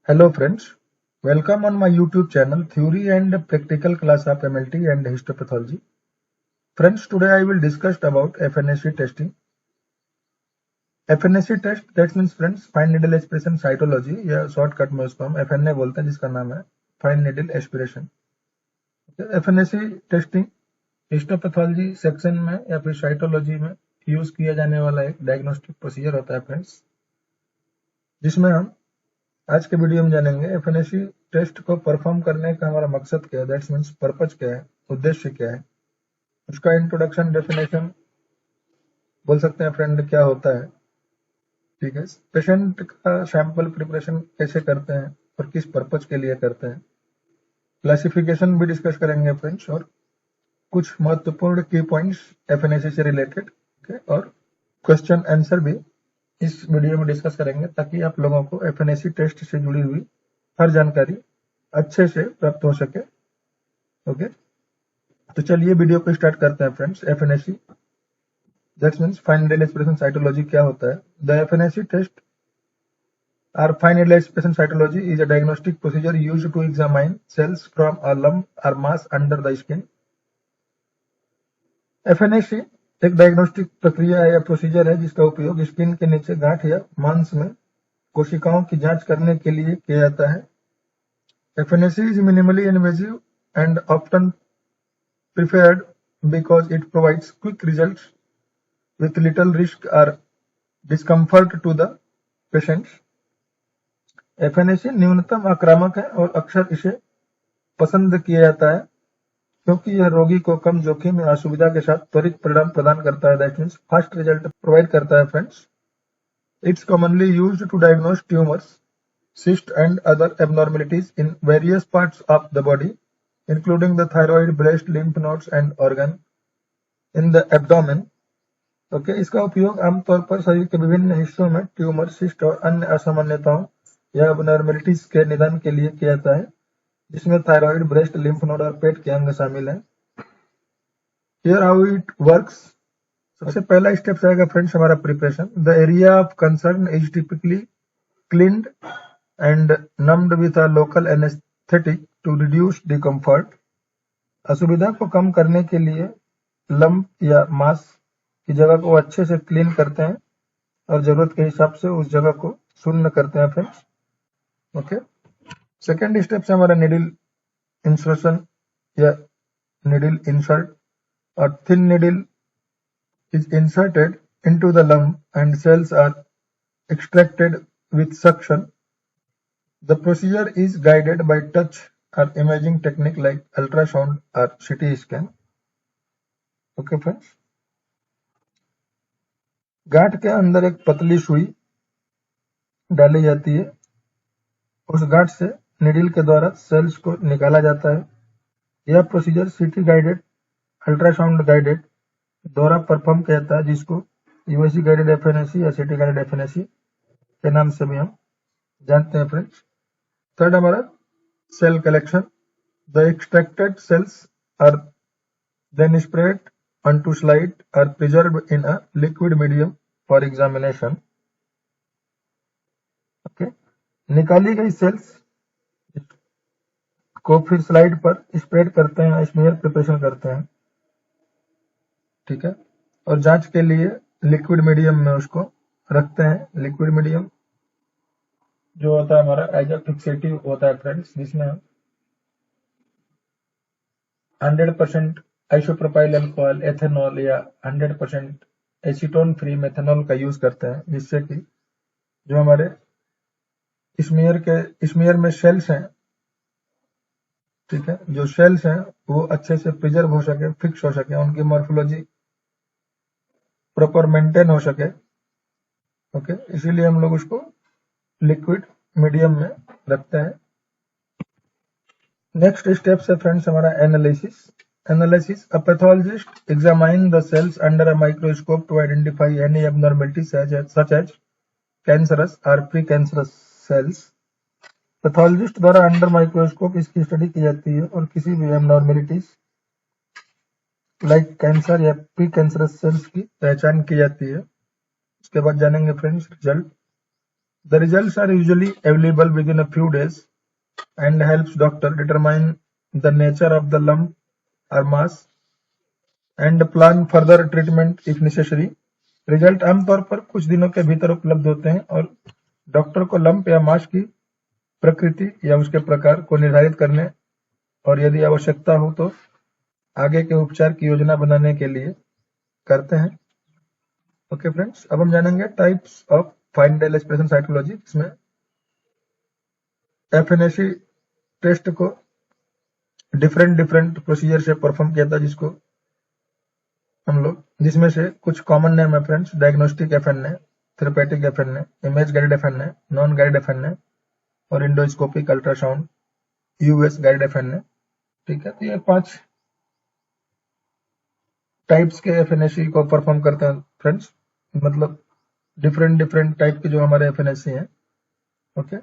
Hello friends, welcome on my YouTube channel Theory and Practical Class of MLT and Histopathology. Friends, today I will discuss about FNAC testing. FNAC test that means friends Fine Needle Aspiration Cytology या shortcut में उसको हम FNA बोलते हैं जिसका नाम है fine needle aspiration. FNAC testing histopathology section में या फिर साइटोलॉजी में यूज किया जाने वाला एक डायग्नोस्टिक प्रोसीजर होता है फ्रेंड्स, जिसमें हम आज के वीडियो में जानेंगे एफएनएसी टेस्ट को परफॉर्म करने का हमारा मकसद क्या है, दैट्स मीन्स पर्पज क्या है, उद्देश्य क्या है, उसका इंट्रोडक्शन डेफिनेशन बोल सकते हैं फ्रेंड क्या होता है। ठीक है, पेशेंट का सैंपल प्रिपरेशन कैसे करते हैं और किस पर्पज के लिए करते हैं, क्लासिफिकेशन भी डिस्कस करेंगे फ्रेंड्स, और कुछ महत्वपूर्ण की पॉइंट्स एफएनएसी से रिलेटेड और क्वेश्चन आंसर भी इस वीडियो में डिस्कस करेंगे ताकि आप लोगों को एफएनएसी टेस्ट से जुड़ी हुई हर जानकारी अच्छे से प्राप्त हो सके। ओके, तो चलिए वीडियो को स्टार्ट करते हैं friends. FNAC that means fine needle aspiration cytology क्या होता है। द एफएनएसी टेस्ट और fine needle aspiration cytology is a diagnostic procedure used to examine cells from a lump और mass under the skin. FNAC एक diagnostic प्रक्रिया है या procedure है जिसका उपयोग स्किन के नीचे गांठ या मांस में कोशिकाओं की जांच करने के लिए किया जाता है। FNAC is minimally invasive and often preferred because it provides quick results with little risk or discomfort to the patients. FNAC न्यूनतम आक्रामक है और अक्सर इसे पसंद किया जाता है क्योंकि यह रोगी को कम जोखिम या असुविधा के साथ त्वरित परिणाम प्रदान करता है, that means fast result provide करता है friends. It's commonly used to diagnose tumours, cysts and other abnormalities in various parts of the body, including the thyroid, breast, lymph nodes and organ in the abdomen. Okay, इसका उपयोग आमतौर पर शरीर के विभिन्न हिस्सों में ट्यूमर, सिस्ट और अन्य असामान्यताओं या abnormalities के निदान के लिए किया जाता है, जिसमें थायराइड, ब्रेस्ट, लिम्फ नोड और पेट के अंग शामिल हैं। Here how it works. सबसे पहला स्टेप आएगा फ्रेंड्स हमारा preparation. The area of concern is typically cleaned and numbed with a local anesthetic to reduce discomfort. असुविधा को कम करने के लिए लंप या मांस की जगह को अच्छे से क्लीन करते हैं और जरूरत के हिसाब से उस जगह को शून्य करते हैं फ्रेंड्स। ओके, सेकेंड स्टेप से हमारा निडल इंसर्शन या निडल इंसर्ट, और thin needle is inserted into the lump and cells are extracted with suction. The procedure is guided by touch or imaging technique like ultrasound or CT scan. Okay friends, गांठ के अंदर एक पतली सुई डाली जाती है, उस गांठ से निडल के द्वारा सेल्स को निकाला जाता है। यह procedure CT guided, ultrasound guided द्वारा परफॉर्म किया जाता है, जिसको USG गाइडेड FNAC या CT गाइडेड FNAC के नाम से भी हम जानते हैं फ्रेंड्स। थर्ड हमारा cell collection. The extracted cells are then spread onto slide or preserved in a liquid medium for examination. Okay, निकाली गई सेल्स को फिर स्लाइड पर स्प्रेड करते हैं, स्मीयर प्रिपरेशन करते हैं। ठीक है, और जांच के लिए लिक्विड मीडियम में उसको रखते हैं। लिक्विड मीडियम जो होता है हमारा एज अ फिक्सेटिव होता है फ्रेंड्स, जिसमें 100% आइसोप्रोपाइल अल्कोहल, एथेनॉल या 100% एसीटोन फ्री मेथेनॉल का यूज करते हैं, जिससे कि जो हमारे स्मीयर में सेल्स हैं, ठीक है, जो सेल्स हैं वो अच्छे से प्रिजर्व हो सके, फिक्स हो सके, उनकी मॉर्फोलॉजी प्रॉपर मेंटेन हो सके। ओके, इसीलिए हम लोग उसको लिक्विड मीडियम में रखते हैं। नेक्स्ट स्टेप है फ्रेंड्स हमारा analysis. Analysis: A pathologist examines the cells under a microscope to identify any abnormalities such as cancerous or precancerous cells. Pathologist द्वारा अंडर माइक्रोस्कोप इसकी स्टडी की जाती है और किसी भी एबनॉर्मेलिटीज लाइक कैंसर या प्री कैंसरस सेल्स की पहचान की जाती है। उसके बाद जानेंगे friends result. The results are usually available within a few days and helps doctor determine the nature of the lump or mass and plan further treatment if necessary. Result आमतौर पर कुछ दिनों के भीतर उपलब्ध होते हैं और डॉक्टर को लंप या मास की प्रकृति या उसके प्रकार को निर्धारित करने और यदि आवश्यकता हो तो आगे के उपचार की योजना बनाने के लिए करते हैं। ओके फ्रेंड्स, अब हम जानेंगे types of fine needle aspiration cytology. इसमें एफएनएसी टेस्ट को डिफरेंट प्रोसीजर से परफॉर्म किया था, जिसको हम लोग, जिसमें से कुछ कॉमन नेम है friends: diagnostic FNA, therapeutic FNA, image guided FNA, non guided FNA और endoscopic ultrasound US guided FNA. ठीक है, तो ये 5 टाइप्स के एफएनएसी को परफॉर्म करते हैं फ्रेंड्स, मतलब डिफरेंट टाइप के जो हमारे एफएनएसी हैं। ओके,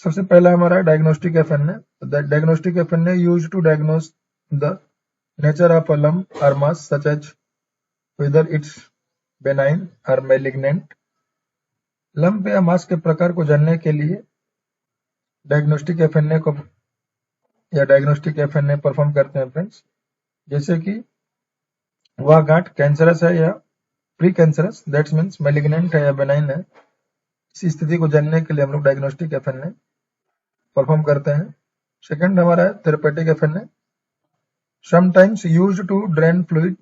सबसे पहला हमारा diagnostic FNA. Diagnostic FNA used to diagnose the nature of a lump or mass such as whether it's benign or malignant। Lump या मास के प्रकार को जानने के लिए डायग्नोस्टिक एफएनए को या डायग्नोस्टिक एफएनए परफॉर्म करते हैं फ्रेंड्स। जैसे कि वह गांठ कैंसरस है या pre cancerous, that's means malignant है या बेनाइन है, इसी स्थिति को जानने के लिए हम लोग डायग्नोस्टिक एफएनए परफॉर्म करते हैं। सेकंड हमारा है therapeutic एफएनए, sometimes used to drain fluid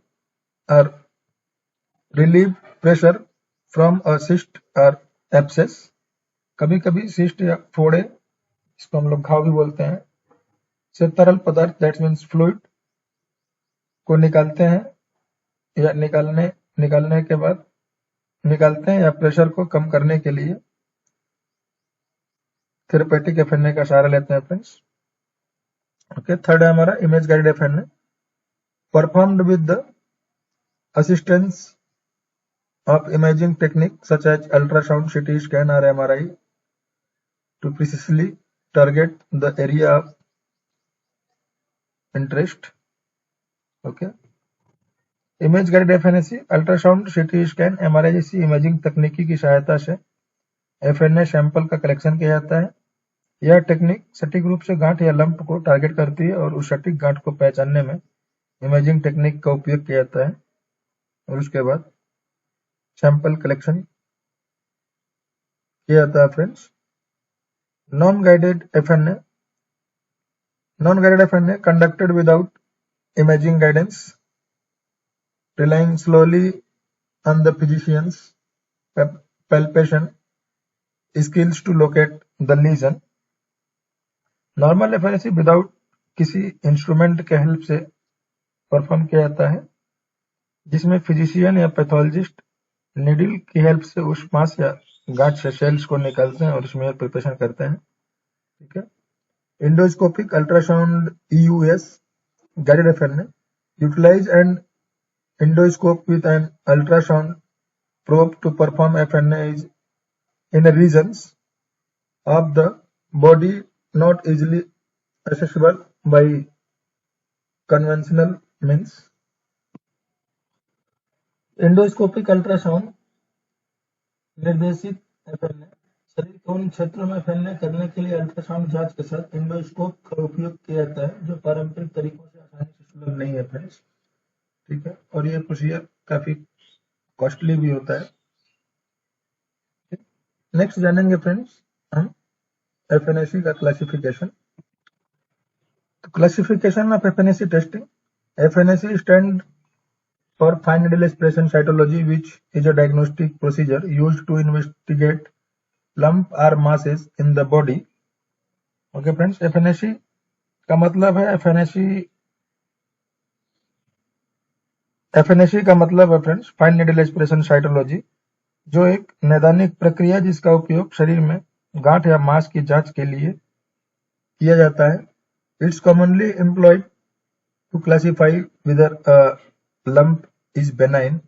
or relieve pressure from a cyst or abscess। कभी कभी सिस्ट या फोड़े, इसको हम लोग घाव भी बोलते हैं, से तरल पदार्थ दैट मीन्स फ्लूइड को निकालते हैं या निकालने के बाद निकालते हैं या प्रेशर को कम करने के लिए थेरेपेटिक एफएनए का सहारा लेते हैं फ्रेंड्स। ओके, थर्ड है हमारा image guided FNA, performed with the assistance of imaging technique such as ultrasound, CT scan or MRI to precisely target the area of interest। Okay, image guided FNAC ultrasound, CT scan, MRI जैसी imaging तकनीकी की सहायता से एफएनए sample का collection किया जाता है। यह टेक्निक सटीक रूप से गांठ या लंप को टारगेट करती है और उस सटीक गांठ को पहचानने में इमेजिंग टेक्निक का उपयोग किया जाता है और उसके बाद सैंपल कलेक्शन किया जाता है friends. Non guided FNA conducted without imaging guidance, relying slowly on the physician's palpation skills to locate the lesion। Normal FNAC without किसी इंस्ट्रूमेंट के हेल्प से परफॉर्म किया जाता है, जिसमें फिजिशियन या पैथोलॉजिस्ट नीडल की हेल्प से उस मांस या गांठ से सेल्स को निकालते हैं और उसमें प्रिपरेशन करते हैं। ठीक है, endoscopic ultrasound US guided FNA utilize and endoscope with an ultrasound probe to perform FNA in regions of the body not easily accessible by conventional means। Endoscopic ultrasound निर्देशित एफएनए शरीर के उन क्षेत्रों में फैलने करने के लिए अल्ट्रासाउंड जांच के साथ एंडोस्कोप का उपयोग किया जाता है, जो पारंपरिक तरीकों से आसानी से सुलभ नहीं है फ्रेंड्स। ठीक है, और ये प्रोसीजर काफी कॉस्टली भी होता है। नेक्स्ट जानेंगे फ्रेंड्स हम एफएनएसी का क्लासिफिकेशन। तो classification of FNAC testing, FNAC stand for fine needle aspiration cytology which is a diagnostic procedure used to investigate lump और masses in the body. Okay friends, FNAC का मतलब है FNAC का मतलब है friends fine needle aspiration cytology, जो एक नैदानिक प्रक्रिया जिसका उपयोग शरीर में गांठ या मांस की जांच के लिए किया जाता है। It's commonly employed to classify whether a lump is benign,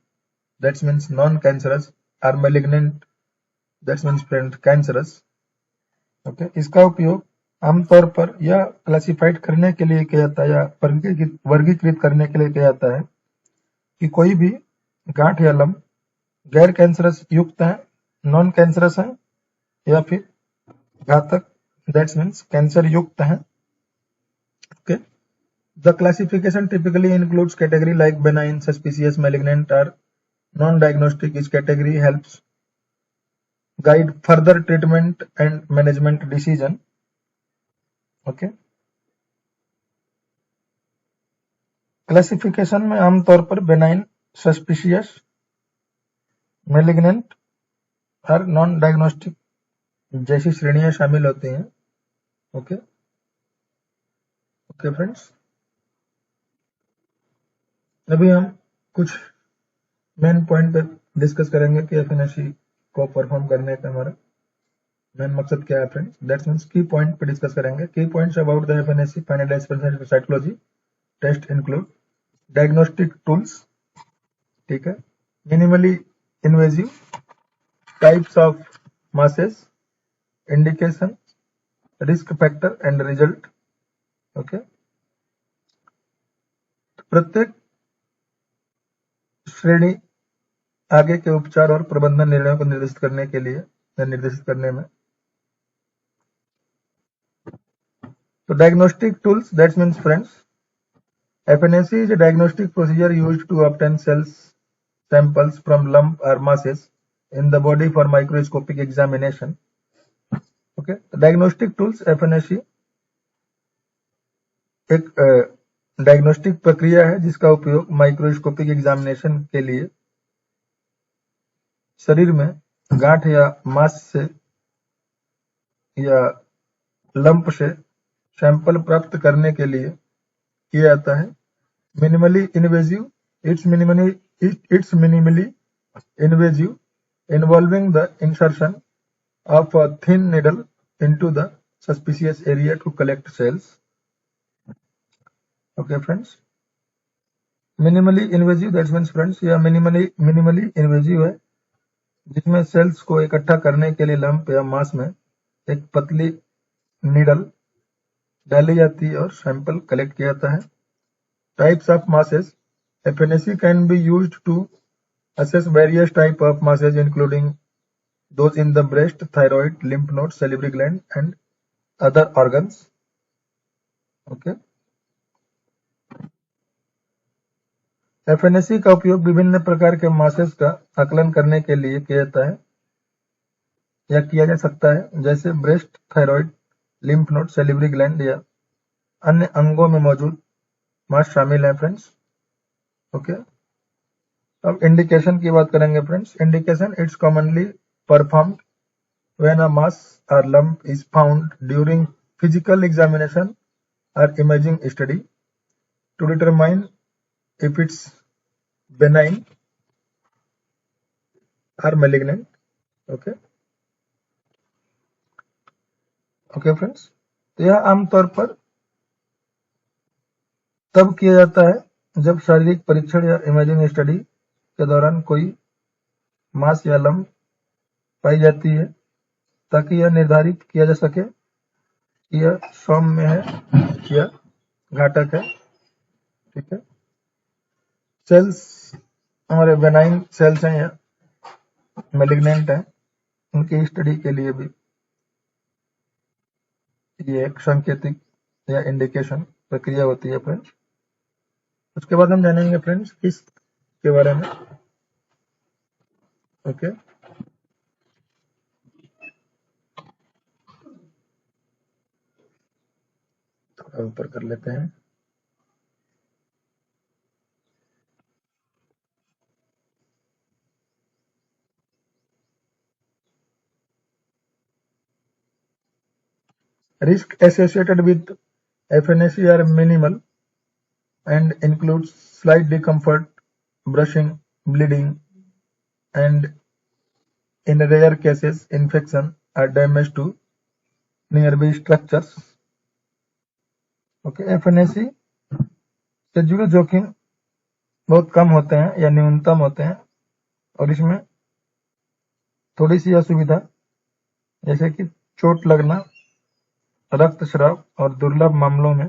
that means non cancerous, और malignant, that means friend cancerous. Okay, इसका उपयोग आमतौर पर यह क्लासिफाइड करने के लिए किया जाता है या वर्गीकृत करने के लिए किया जाता है कि कोई भी गांठ या लंप गैर कैंसरस युक्त है, नॉन कैंसरस है या फिर घातक, दैट्स मीन्स कैंसर युक्त है। Okay, the classification typically includes category like benign, suspicious, malignant और नॉन डायग्नोस्टिक। इस category helps guide further treatment and management decision. Okay, classification में आमतौर पर बेनाइन, सस्पिशियस, मैलिग्नेंट और नॉन डायग्नोस्टिक जैसी श्रेणियां शामिल होती हैं। ओके ओके फ्रेंड्स, अभी हम कुछ मेन पॉइंट पे डिस्कस करेंगे कि एफएनएससी को परफॉर्म करने का हमारा मेन मकसद क्या है friends. That's means key point पे डिस्कस करेंगे। Key points about the FNSC final experience psychology test include diagnostic tools, ठीक है, minimally invasive, types of masses, indication, risk factor and result। ओके, प्रत्येक श्रेणी आगे के उपचार और प्रबंधन निर्णयों को निर्देशित करने के लिए या निर्देशित करने में। तो diagnostic tools, that means friends, FNAC is a diagnostic procedure used to obtain cells samples from lump or masses in the body for microscopic examination। Okay, diagnostic tools FNAC एक डायग्नोस्टिक प्रक्रिया है जिसका उपयोग माइक्रोस्कोपिक एग्जामिनेशन के लिए शरीर में गांठ या मांस से या लंप से सैंपल प्राप्त करने के लिए किया जाता है। Minimally invasive, it's minimally invasive involving the insertion of a thin needle into the suspicious area to collect cells। Okay friends, minimally invasive, that means friends यह minimally invasive है जिसमें सेल्स को इकट्ठा करने के लिए लंप या मांस में एक पतली नीडल डाली जाती है और सैंपल कलेक्ट किया जाता है। Types of masses, FNAC can be used to assess various type of masses including those in the breast, thyroid, lymph nodes, salivary gland and other organs। Okay, FNAC का उपयोग विभिन्न प्रकार के मासेस का आकलन करने के लिए किया जाता है या किया जा सकता है, जैसे breast, thyroid, lymph node, salivary gland या अन्य अंगों में मौजूद मास शामिल है फ्रेंड्स। ओके, अब इंडिकेशन की बात करेंगे friends. Indication, it's commonly performed when a mass or lump is found during physical examination or imaging study to determine if it's benign or malignant। okay okay friends, तो यह आमतौर पर तब किया जाता है जब शारीरिक परीक्षण या इमेजिंग स्टडी के दौरान कोई मास या लंप पाई जाती है ताकि यह निर्धारित किया जा सके कि यह सौम्य है या घातक है। ठीक है, सेल्स हमारे बेनाइन सेल्स हैं या मैलिग्नेंट हैं, उनकी स्टडी के लिए भी ये एक सांकेतिक या इंडिकेशन प्रक्रिया होती है फ्रेंड्स। उसके बाद हम जानेंगे फ्रेंड्स किस के बारे में। ओके, थोड़ा ऊपर कर लेते हैं। Risk associated with FNAC are minimal and includes slight discomfort, brushing, bleeding, and in rare cases infection or damage to nearby structures। Okay, FNAC से जुड़े जोखिम बहुत कम होते हैं या न्यूनतम होते हैं और इसमें थोड़ी सी असुविधा जैसे कि चोट लगना, रक्तस्राव और दुर्लभ मामलों में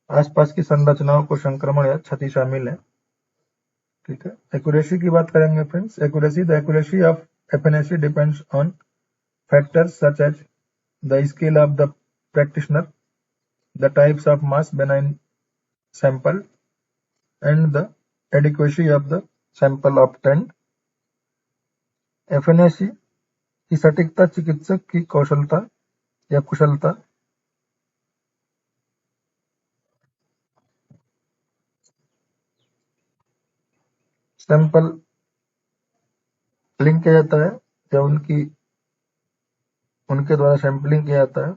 आसपास की संरचनाओं को संक्रमण या क्षति शामिल है। ठीक है, एक्यूरेसी की बात करेंगे friends. Accuracy, the accuracy of FNAC depends on factors such as the skill of the practitioner, the types of mass benign sample, and the adequacy of the sample obtained. FNAC की सटीकता चिकित्सक की कौशलता या कुशलता, sample link किया जाता है या उनके द्वारा सैंपलिंग किया जाता है,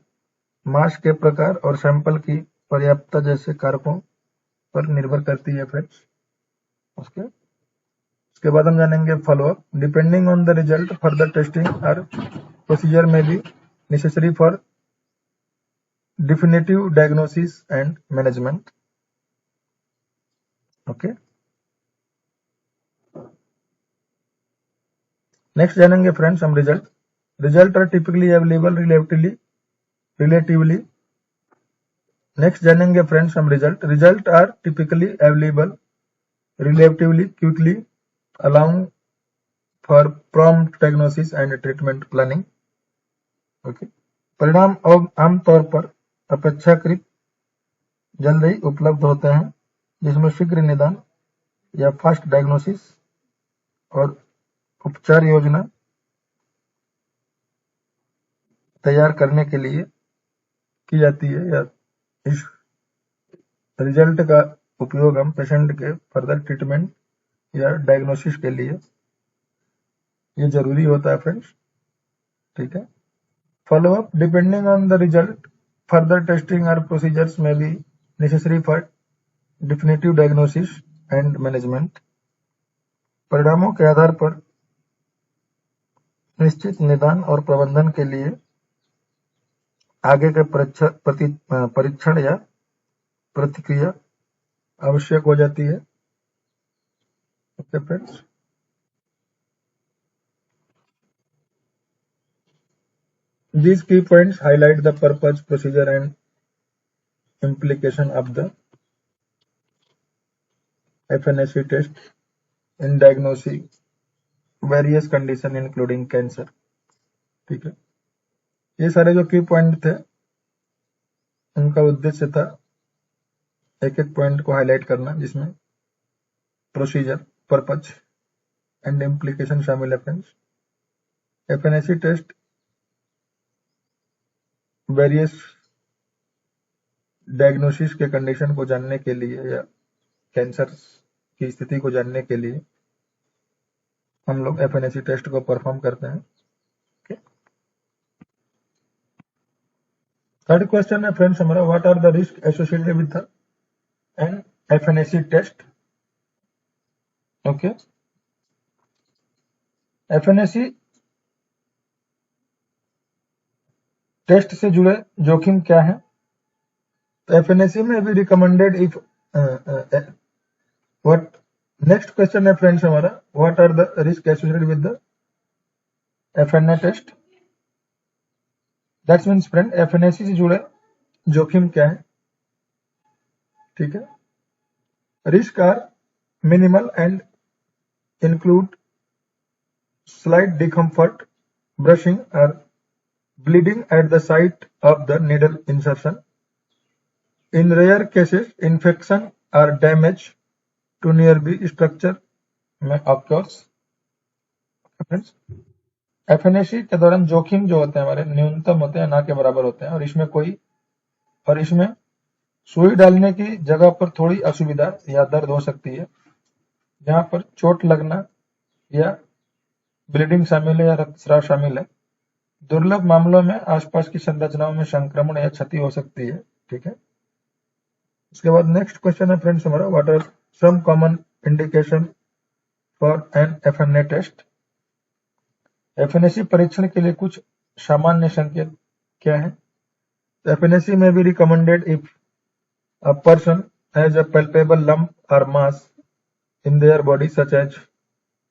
मास के प्रकार और सैंपल की पर्याप्तता जैसे कारकों पर निर्भर करती है फ्रेंड्स। उसके बाद हम जानेंगे follow up. Depending on the result further testing और प्रोसीजर में भी necessary for definitive diagnosis and management. Okay, next जानेंगे फ्रेंड्स हम result are typically available relatively. Next जानेंगे फ्रेंड्स हम result are typically available relatively quickly allowing for prompt diagnosis and treatment planning. Okay, परिणाम आमतौर पर अपेक्षाकृत जल्द ही उपलब्ध होते हैं, जिसमें शीघ्र निदान या फास्ट डायग्नोसिस और उपचार योजना तैयार करने के लिए की जाती है, या इस रिजल्ट का उपयोग हम पेशेंट के फर्दर ट्रीटमेंट या डायग्नोसिस के लिए ये जरूरी होता है फ्रेंड्स। ठीक है, follow up depending on the result further testing और प्रोसीजर्स में भी necessary for definitive diagnosis and management. परिणामों के आधार पर निश्चित निदान और प्रबंधन के लिए आगे के परीक्षण या प्रतिक्रिया आवश्यक हो जाती है। Okay friends, these key points highlight the purpose, procedure and implication of the FNAC test in diagnosing various condition including cancer। ठीक है, ये सारे जो की पॉइंट थे उनका उद्देश्य था एक एक पॉइंट को हाईलाइट करना, जिसमें प्रोसीजर, पर्पज एंड इम्प्लीकेशन शामिल है friends. FNAC test various diagnosis के कंडीशन को जानने के लिए या कैंसर की स्थिति को जानने के लिए हम लोग FNAC टेस्ट को परफॉर्म करते हैं। थर्ड क्वेश्चन है फ्रेंड्स हमारा, what are the risk associated with an FNAC test. Okay, FNAC test से जुड़े जोखिम क्या है? तो FNAC में भी recommended if what next question है फ्रेंड्स हमारा, what are the risk associated with the FNA test. That's means friend FNAC से जुड़े जोखिम क्या है। ठीक है, risk are minimal and include slight discomfort, bruising और bleeding at the site of the needle insertion. In rare cases, infection or damage to nearby structure may occurs. FNAC के दौरान जोखिम जो होते हैं हमारे न्यूनतम होते हैं, ना के बराबर होते हैं, और इसमें सुई डालने की जगह पर थोड़ी असुविधा या दर्द हो सकती है, जहां पर चोट लगना या ब्लीडिंग शामिल है या रक्तस्राव शामिल है। दुर्लभ मामलों में आसपास की संरचनाओं में संक्रमण या क्षति हो सकती है। ठीक है, उसके बाद नेक्स्ट क्वेश्चन है फ्रेंड्स हमारा, what are some common indication for an FNA test. FNAC परीक्षण के लिए कुछ सामान्य संकेत क्या है? FNAC में भी recommended if a person has a palpable lump or mass in their body such as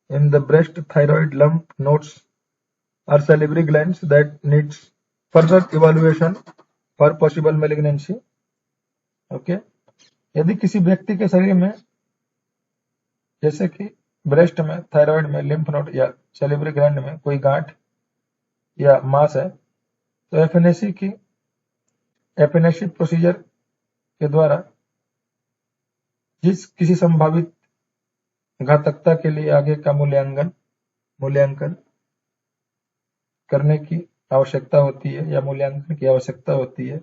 in the breast, thyroid, lump nodes or salivary glands that needs further evaluation for possible malignancy। Okay, यदि किसी व्यक्ति के शरीर में जैसे कि breast में, thyroid में, लिम्फ नोड या सेलिब्री ग्लैंड में कोई गांठ या मास है, तो एफएनएसी प्रोसीजर के द्वारा किसी संभावित घातकता के लिए आगे का मूल्यांकन करने की आवश्यकता होती है या मूल्यांकन की आवश्यकता होती है,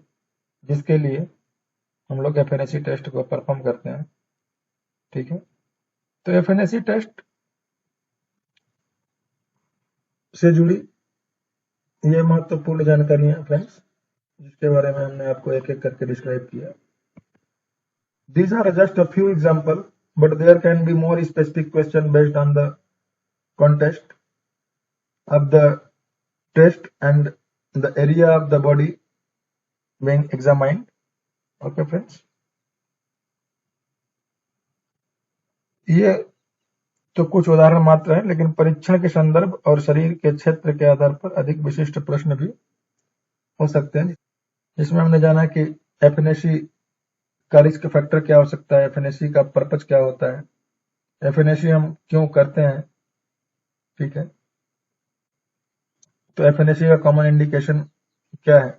जिसके लिए हम लोग एफएनएसी टेस्ट को परफॉर्म करते हैं। ठीक है, तो एफएनएसी टेस्ट से जुड़ी ये महत्वपूर्ण जानकारी है फ्रेंड्स, जिसके बारे में हमने आपको एक एक करके डिस्क्राइब किया। These are just a few examples, but there can be more specific questions based on the context of the test and the area of the body being examined. Okay friends, ये तो कुछ उदाहरण मात्र है, लेकिन परीक्षण के संदर्भ और शरीर के क्षेत्र के आधार पर अधिक विशिष्ट प्रश्न भी हो सकते हैं, जिसमें हमने जाना कि एफएनएसी का रिस्क फैक्टर क्या हो सकता है, एफएनएसी का पर्पज क्या होता है, एफएनएसी हम क्यों करते हैं। ठीक है, तो एफएनएसी का कॉमन इंडिकेशन क्या है।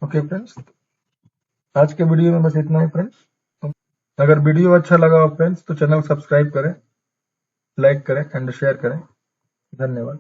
ओके फ्रेंड्स, आज के वीडियो में बस इतना ही फ्रेंड्स। अगर वीडियो अच्छा लगा हो फ्रेंड्स तो चैनल सब्सक्राइब करें, लाइक करें एंड शेयर करें। धन्यवाद।